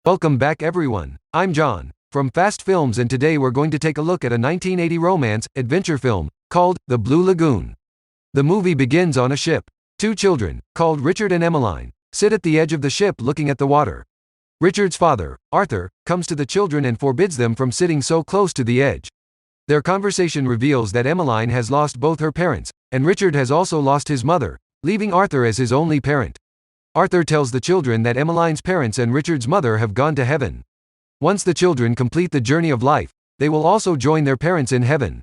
Welcome back everyone. I'm John, from Fast Films, and today we're going to take a look at a 1980 romance, adventure film, called The Blue Lagoon. The movie begins on a ship. Two children, called Richard and Emmeline, sit at the edge of the ship looking at the water. Richard's father, Arthur, comes to the children and forbids them from sitting so close to the edge. Their conversation reveals that Emmeline has lost both her parents, and Richard has also lost his mother, leaving Arthur as his only parent. Arthur tells the children that Emmeline's parents and Richard's mother have gone to heaven. Once the children complete the journey of life, they will also join their parents in heaven.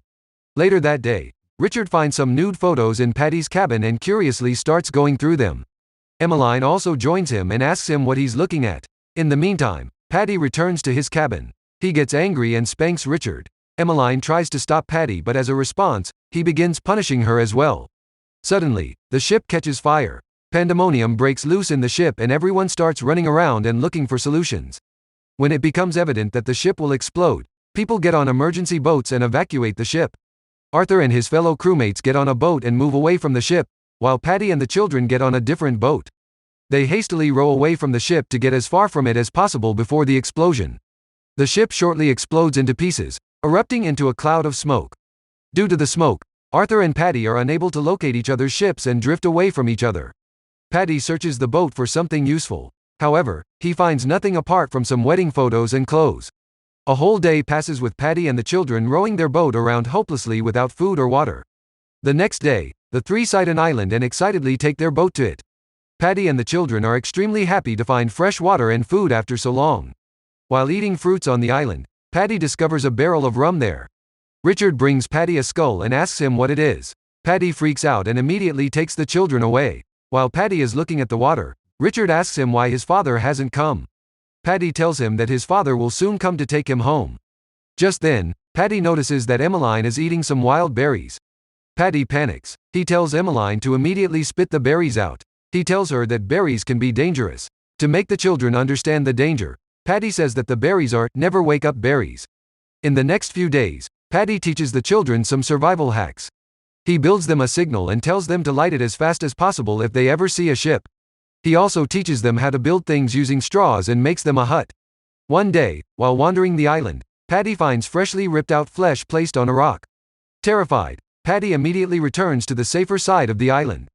Later that day, Richard finds some nude photos in Paddy's cabin and curiously starts going through them. Emmeline also joins him and asks him what he's looking at. In the meantime, Paddy returns to his cabin. He gets angry and spanks Richard. Emmeline tries to stop Paddy, but as a response, he begins punishing her as well. Suddenly, the ship catches fire. Pandemonium breaks loose in the ship and everyone starts running around and looking for solutions. When it becomes evident that the ship will explode, people get on emergency boats and evacuate the ship. Arthur and his fellow crewmates get on a boat and move away from the ship, while Paddy and the children get on a different boat. They hastily row away from the ship to get as far from it as possible before the explosion. The ship shortly explodes into pieces, erupting into a cloud of smoke. Due to the smoke, Arthur and Paddy are unable to locate each other's ships and drift away from each other. Paddy searches the boat for something useful. However, he finds nothing apart from some wedding photos and clothes. A whole day passes with Paddy and the children rowing their boat around hopelessly without food or water. The next day, the three sight an island and excitedly take their boat to it. Paddy and the children are extremely happy to find fresh water and food after so long. While eating fruits on the island, Paddy discovers a barrel of rum there. Richard brings Paddy a skull and asks him what it is. Paddy freaks out and immediately takes the children away. While Paddy is looking at the water, Richard asks him why his father hasn't come. Paddy tells him that his father will soon come to take him home. Just then, Paddy notices that Emmeline is eating some wild berries. Paddy panics. He tells Emmeline to immediately spit the berries out. He tells her that berries can be dangerous. To make the children understand the danger, Paddy says that the berries are never wake up berries. In the next few days, Paddy teaches the children some survival hacks. He builds them a signal and tells them to light it as fast as possible if they ever see a ship. He also teaches them how to build things using straws and makes them a hut. One day, while wandering the island, Paddy finds freshly ripped out flesh placed on a rock. Terrified, Paddy immediately returns to the safer side of the island.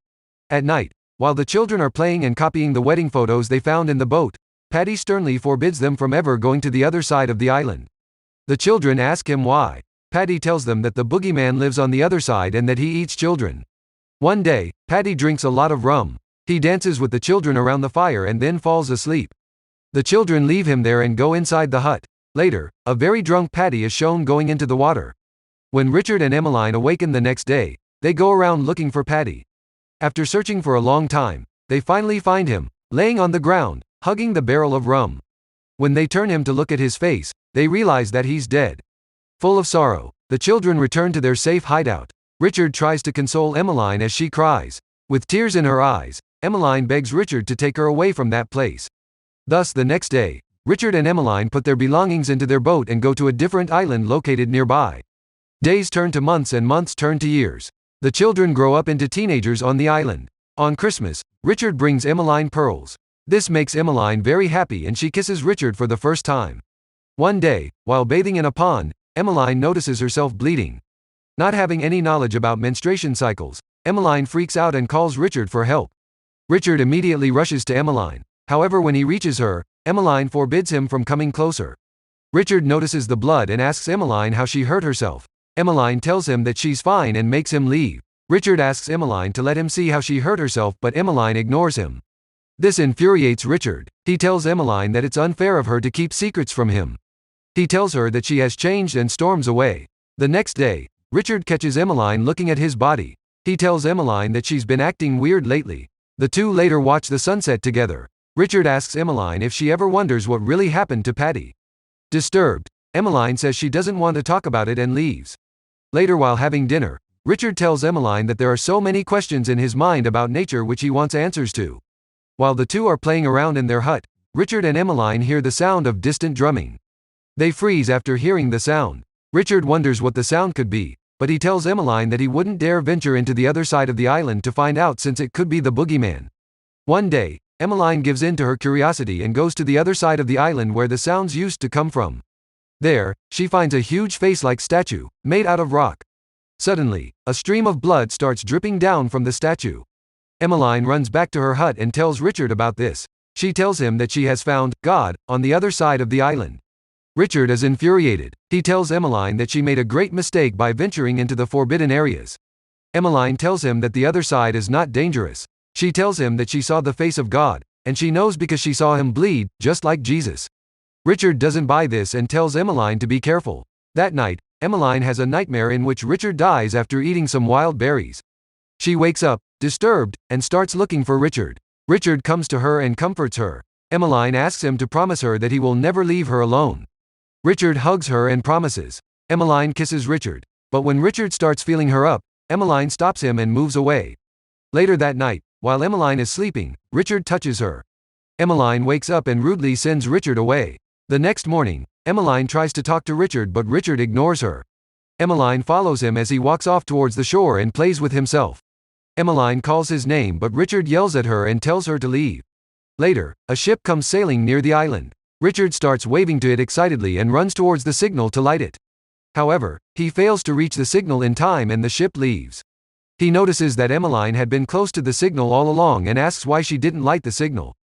At night, while the children are playing and copying the wedding photos they found in the boat, Paddy sternly forbids them from ever going to the other side of the island. The children ask him why. Paddy tells them that the boogeyman lives on the other side and that he eats children. One day, Paddy drinks a lot of rum. He dances with the children around the fire and then falls asleep. The children leave him there and go inside the hut. Later, a very drunk Paddy is shown going into the water. When Richard and Emmeline awaken the next day, they go around looking for Paddy. After searching for a long time, they finally find him, laying on the ground, hugging the barrel of rum. When they turn him to look at his face, they realize that he's dead. Full of sorrow, the children return to their safe hideout. Richard tries to console Emmeline as she cries. With tears in her eyes, Emmeline begs Richard to take her away from that place. Thus the next day, Richard and Emmeline put their belongings into their boat and go to a different island located nearby. Days turn to months and months turn to years. The children grow up into teenagers on the island. On Christmas, Richard brings Emmeline pearls. This makes Emmeline very happy and she kisses Richard for the first time. One day, while bathing in a pond, Emmeline notices herself bleeding. Not having any knowledge about menstruation cycles, Emmeline freaks out and calls Richard for help. Richard immediately rushes to Emmeline. However, when he reaches her, Emmeline forbids him from coming closer. Richard notices the blood and asks Emmeline how she hurt herself. Emmeline tells him that she's fine and makes him leave. Richard asks Emmeline to let him see how she hurt herself, but Emmeline ignores him. This infuriates Richard. He tells Emmeline that it's unfair of her to keep secrets from him. He tells her that she has changed and storms away. The next day, Richard catches Emmeline looking at his body. He tells Emmeline that she's been acting weird lately. The two later watch the sunset together. Richard asks Emmeline if she ever wonders what really happened to Paddy. Disturbed, Emmeline says she doesn't want to talk about it and leaves. Later, while having dinner, Richard tells Emmeline that there are so many questions in his mind about nature which he wants answers to. While the two are playing around in their hut, Richard and Emmeline hear the sound of distant drumming. They freeze after hearing the sound. Richard wonders what the sound could be, but he tells Emmeline that he wouldn't dare venture into the other side of the island to find out since it could be the boogeyman. One day, Emmeline gives in to her curiosity and goes to the other side of the island where the sounds used to come from. There, she finds a huge face-like statue, made out of rock. Suddenly, a stream of blood starts dripping down from the statue. Emmeline runs back to her hut and tells Richard about this. She tells him that she has found God on the other side of the island. Richard is infuriated. He tells Emmeline that she made a great mistake by venturing into the forbidden areas. Emmeline tells him that the other side is not dangerous. She tells him that she saw the face of God, and she knows because she saw him bleed, just like Jesus. Richard doesn't buy this and tells Emmeline to be careful. That night, Emmeline has a nightmare in which Richard dies after eating some wild berries. She wakes up, disturbed, and starts looking for Richard. Richard comes to her and comforts her. Emmeline asks him to promise her that he will never leave her alone. Richard hugs her and promises. Emmeline kisses Richard. But when Richard starts feeling her up, Emmeline stops him and moves away. Later that night, while Emmeline is sleeping, Richard touches her. Emmeline wakes up and rudely sends Richard away. The next morning, Emmeline tries to talk to Richard but Richard ignores her. Emmeline follows him as he walks off towards the shore and plays with himself. Emmeline calls his name but Richard yells at her and tells her to leave. Later, a ship comes sailing near the island. Richard starts waving to it excitedly and runs towards the signal to light it. However, he fails to reach the signal in time and the ship leaves. He notices that Emmeline had been close to the signal all along and asks why she didn't light the signal.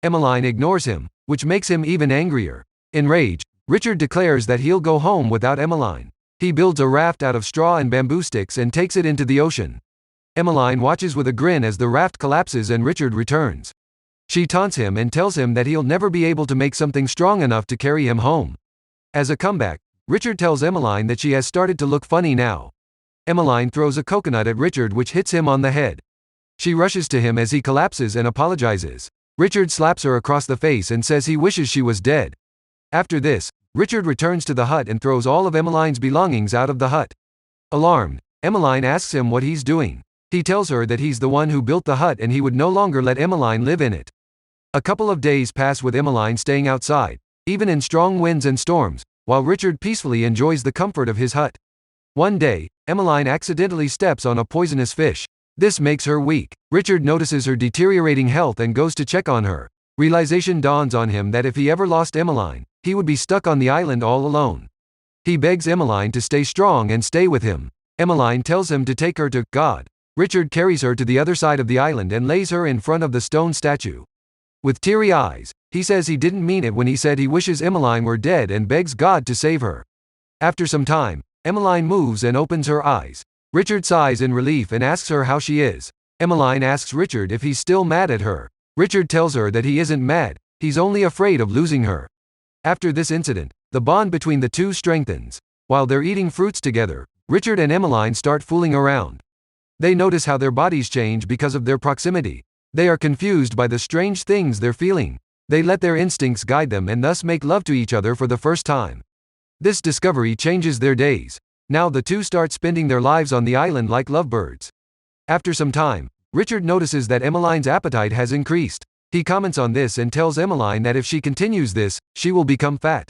Emmeline ignores him, which makes him even angrier. Enraged, Richard declares that he'll go home without Emmeline. He builds a raft out of straw and bamboo sticks and takes it into the ocean. Emmeline watches with a grin as the raft collapses and Richard returns. She taunts him and tells him that he'll never be able to make something strong enough to carry him home. As a comeback, Richard tells Emmeline that she has started to look funny now. Emmeline throws a coconut at Richard which hits him on the head. She rushes to him as he collapses and apologizes. Richard slaps her across the face and says he wishes she was dead. After this, Richard returns to the hut and throws all of Emmeline's belongings out of the hut. Alarmed, Emmeline asks him what he's doing. He tells her that he's the one who built the hut and he would no longer let Emmeline live in it. A couple of days pass with Emmeline staying outside, even in strong winds and storms, while Richard peacefully enjoys the comfort of his hut. One day, Emmeline accidentally steps on a poisonous fish. This makes her weak. Richard notices her deteriorating health and goes to check on her. Realization dawns on him that if he ever lost Emmeline, he would be stuck on the island all alone. He begs Emmeline to stay strong and stay with him. Emmeline tells him to take her to God. Richard carries her to the other side of the island and lays her in front of the stone statue. With teary eyes, he says he didn't mean it when he said he wishes Emmeline were dead and begs God to save her. After some time, Emmeline moves and opens her eyes. Richard sighs in relief and asks her how she is. Emmeline asks Richard if he's still mad at her. Richard tells her that he isn't mad, he's only afraid of losing her. After this incident, the bond between the two strengthens. While they're eating fruits together, Richard and Emmeline start fooling around. They notice how their bodies change because of their proximity. They are confused by the strange things they're feeling. They let their instincts guide them and thus make love to each other for the first time. This discovery changes their days. Now the two start spending their lives on the island like lovebirds. After some time, Richard notices that Emmeline's appetite has increased. He comments on this and tells Emmeline that if she continues this, she will become fat.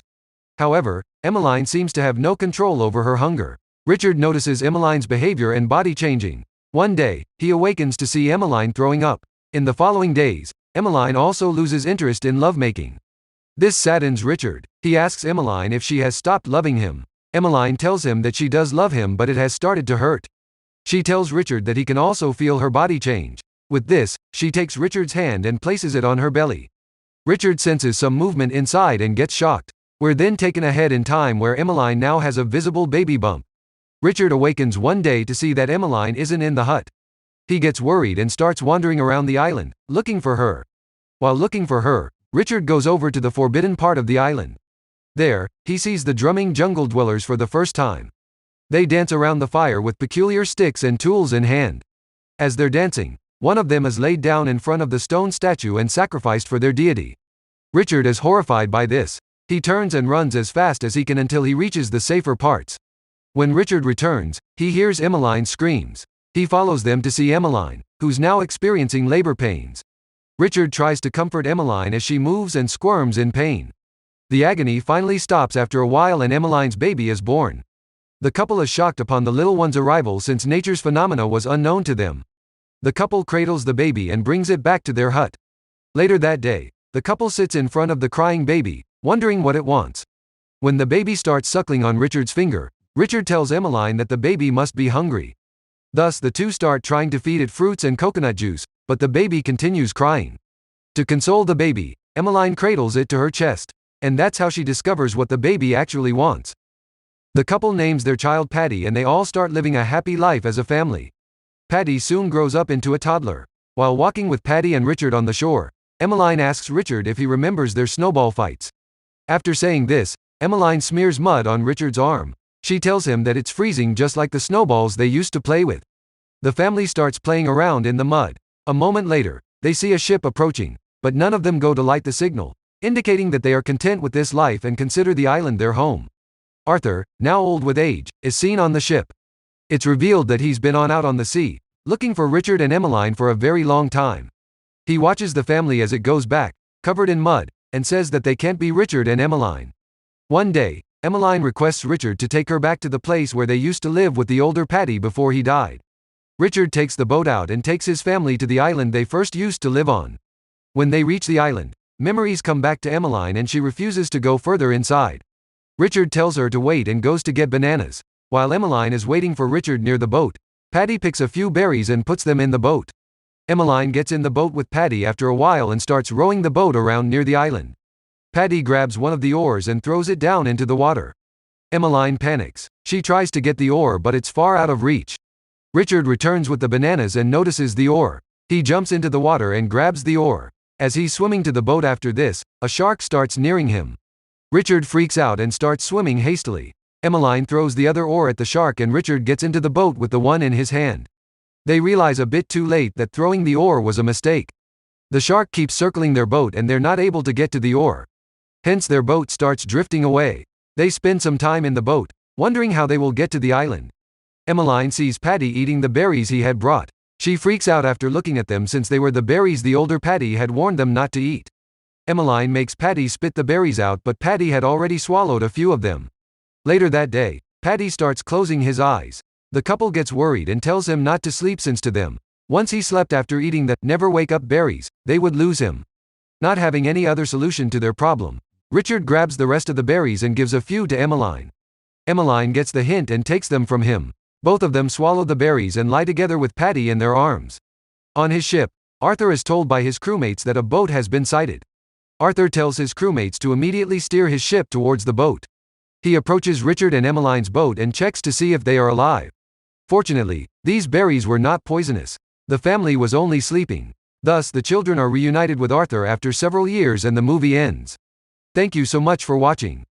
However, Emmeline seems to have no control over her hunger. Richard notices Emmeline's behavior and body changing. One day, he awakens to see Emmeline throwing up. In the following days, Emmeline also loses interest in lovemaking. This saddens Richard. He asks Emmeline if she has stopped loving him. Emmeline tells him that she does love him but it has started to hurt. She tells Richard that he can also feel her body change. With this, she takes Richard's hand and places it on her belly. Richard senses some movement inside and gets shocked. We're then taken ahead in time where Emmeline now has a visible baby bump. Richard awakens one day to see that Emmeline isn't in the hut. He gets worried and starts wandering around the island, looking for her. While looking for her, Richard goes over to the forbidden part of the island. There, he sees the drumming jungle dwellers for the first time. They dance around the fire with peculiar sticks and tools in hand. As they're dancing, one of them is laid down in front of the stone statue and sacrificed for their deity. Richard is horrified by this. He turns and runs as fast as he can until he reaches the safer parts. When Richard returns, he hears Emmeline's screams. He follows them to see Emmeline, who's now experiencing labor pains. Richard tries to comfort Emmeline as she moves and squirms in pain. The agony finally stops after a while and Emmeline's baby is born. The couple is shocked upon the little one's arrival since nature's phenomena was unknown to them. The couple cradles the baby and brings it back to their hut. Later that day, the couple sits in front of the crying baby, wondering what it wants. When the baby starts suckling on Richard's finger, Richard tells Emmeline that the baby must be hungry. Thus the two start trying to feed it fruits and coconut juice, but the baby continues crying. To console the baby, Emmeline cradles it to her chest, and that's how she discovers what the baby actually wants. The couple names their child Patty and they all start living a happy life as a family. Patty soon grows up into a toddler. While walking with Patty and Richard on the shore, Emmeline asks Richard if he remembers their snowball fights. After saying this, Emmeline smears mud on Richard's arm. She tells him that it's freezing just like the snowballs they used to play with. The family starts playing around in the mud. A moment later, they see a ship approaching, but none of them go to light the signal, indicating that they are content with this life and consider the island their home. Arthur, now old with age, is seen on the ship. It's revealed that he's been out on the sea, looking for Richard and Emmeline for a very long time. He watches the family as it goes back, covered in mud, and says that they can't be Richard and Emmeline. One day, Emmeline requests Richard to take her back to the place where they used to live with the older Patty before he died. Richard takes the boat out and takes his family to the island they first used to live on. When they reach the island, memories come back to Emmeline and she refuses to go further inside. Richard tells her to wait and goes to get bananas. While Emmeline is waiting for Richard near the boat, Patty picks a few berries and puts them in the boat. Emmeline gets in the boat with Patty after a while and starts rowing the boat around near the island. Patty grabs one of the oars and throws it down into the water. Emmeline panics. She tries to get the oar but it's far out of reach. Richard returns with the bananas and notices the oar. He jumps into the water and grabs the oar. As he's swimming to the boat after this, a shark starts nearing him. Richard freaks out and starts swimming hastily. Emmeline throws the other oar at the shark and Richard gets into the boat with the one in his hand. They realize a bit too late that throwing the oar was a mistake. The shark keeps circling their boat and they're not able to get to the oar. Hence their boat starts drifting away. They spend some time in the boat, wondering how they will get to the island. Emmeline sees Patty eating the berries he had brought. She freaks out after looking at them since they were the berries the older Patty had warned them not to eat. Emmeline makes Patty spit the berries out but Patty had already swallowed a few of them. Later that day, Patty starts closing his eyes. The couple gets worried and tells him not to sleep since to them, once he slept after eating the never wake up berries, they would lose him. Not having any other solution to their problem, Richard grabs the rest of the berries and gives a few to Emmeline. Emmeline gets the hint and takes them from him. Both of them swallow the berries and lie together with Patty in their arms. On his ship, Arthur is told by his crewmates that a boat has been sighted. Arthur tells his crewmates to immediately steer his ship towards the boat. He approaches Richard and Emmeline's boat and checks to see if they are alive. Fortunately, these berries were not poisonous. The family was only sleeping. Thus, the children are reunited with Arthur after several years and the movie ends. Thank you so much for watching.